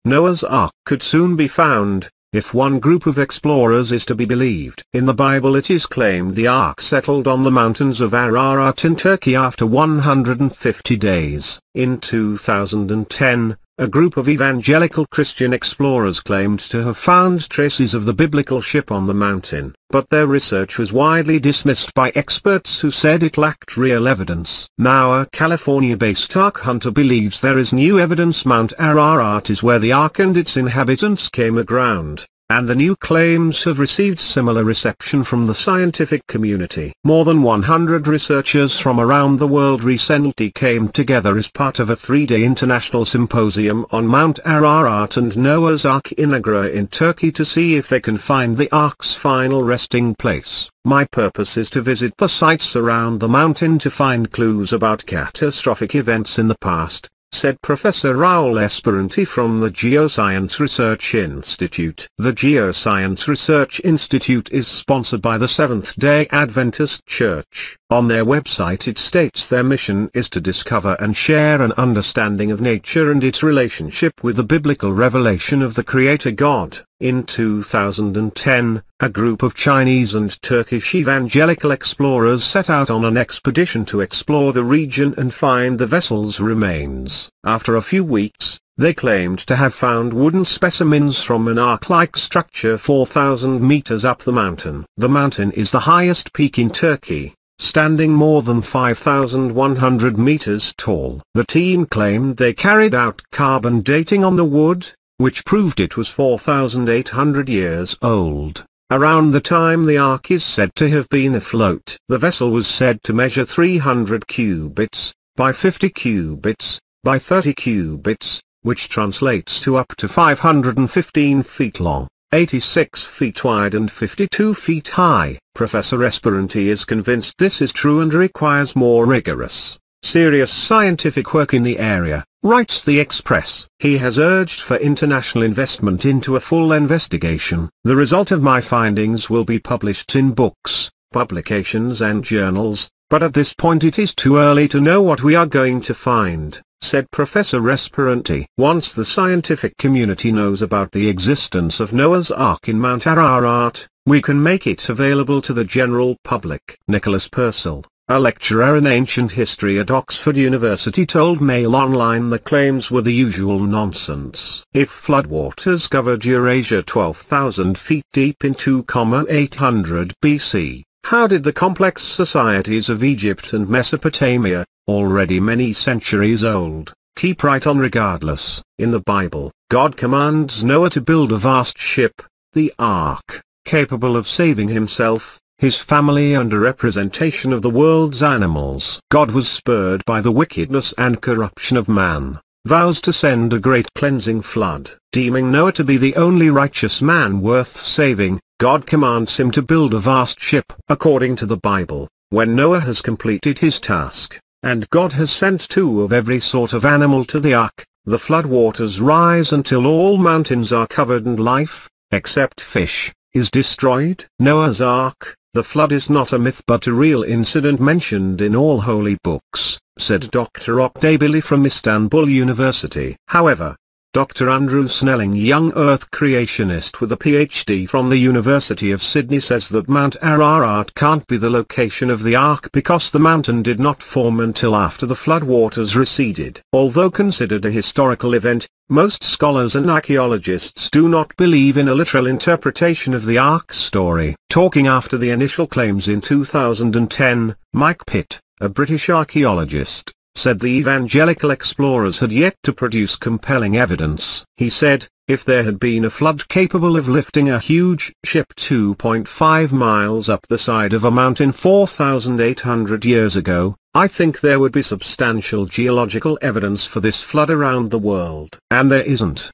Noah's Ark could soon be found, if one group of explorers is to be believed. In the Bible it is claimed the Ark settled on the mountains of Ararat in Turkey after 150 days. In 2010, a group of evangelical Christian explorers claimed to have found traces of the biblical ship on the mountain, but their research was widely dismissed by experts who said it lacked real evidence. Now a California-based Ark hunter believes there is new evidence Mount Ararat is where the Ark and its inhabitants came aground, and the new claims have received similar reception from the scientific community. More than 100 researchers from around the world recently came together as part of a 3-day international symposium on Mount Ararat and Noah's Ark in Ararat in Turkey to see if they can find the Ark's final resting place. My purpose is to visit the sites around the mountain to find clues about catastrophic events in the past, said Professor Raul Esperanti from the Geoscience Research Institute. The Geoscience Research Institute is sponsored by the Seventh-day Adventist Church. On their website it states their mission is to discover and share an understanding of nature and its relationship with the biblical revelation of the Creator God. In 2010, a group of Chinese and Turkish evangelical explorers set out on an expedition to explore the region and find the vessel's remains. After a few weeks, they claimed to have found wooden specimens from an ark-like structure 4,000 meters up the mountain. The mountain is the highest peak in Turkey, standing more than 5,100 meters tall. The team claimed they carried out carbon dating on the wood, which proved it was 4,800 years old, around the time the Ark is said to have been afloat. The vessel was said to measure 300 cubits, by 50 cubits, by 30 cubits, which translates to up to 515 feet long, 86 feet wide and 52 feet high. Professor Esperanti is convinced this is true and requires more rigorous, serious scientific work in the area, writes the Express. He has urged for international investment into a full investigation. The result of my findings will be published in books, publications and journals, but at this point it is too early to know what we are going to find, said Professor Esperanti. Once the scientific community knows about the existence of Noah's Ark in Mount Ararat, we can make it available to the general public. Nicholas Purcell, a lecturer in ancient history at Oxford University, told Mail Online the claims were the usual nonsense. If floodwaters covered Eurasia 12,000 feet deep in 2,800 BC, how did the complex societies of Egypt and Mesopotamia, already many centuries old, keep right on regardless? In the Bible, God commands Noah to build a vast ship, the Ark, capable of saving himself, his family and a representation of the world's animals. God was spurred by the wickedness and corruption of man, vows to send a great cleansing flood. Deeming Noah to be the only righteous man worth saving, God commands him to build a vast ship. According to the Bible, when Noah has completed his task, and God has sent 2 of every sort of animal to the ark, the flood waters rise until all mountains are covered and life, except fish, is destroyed. Noah's Ark, the flood is not a myth but a real incident mentioned in all holy books, said Dr. Oktabili from Istanbul University. However, Dr. Andrew Snelling, young Earth creationist with a PhD from the University of Sydney, says that Mount Ararat can't be the location of the Ark because the mountain did not form until after the floodwaters receded. Although considered a historical event, most scholars and archaeologists do not believe in a literal interpretation of the Ark story. Talking after the initial claims in 2010, Mike Pitt, a British archaeologist, said the evangelical explorers had yet to produce compelling evidence. He said, if there had been a flood capable of lifting a huge ship 2.5 miles up the side of a mountain 4,800 years ago, I think there would be substantial geological evidence for this flood around the world. And there isn't.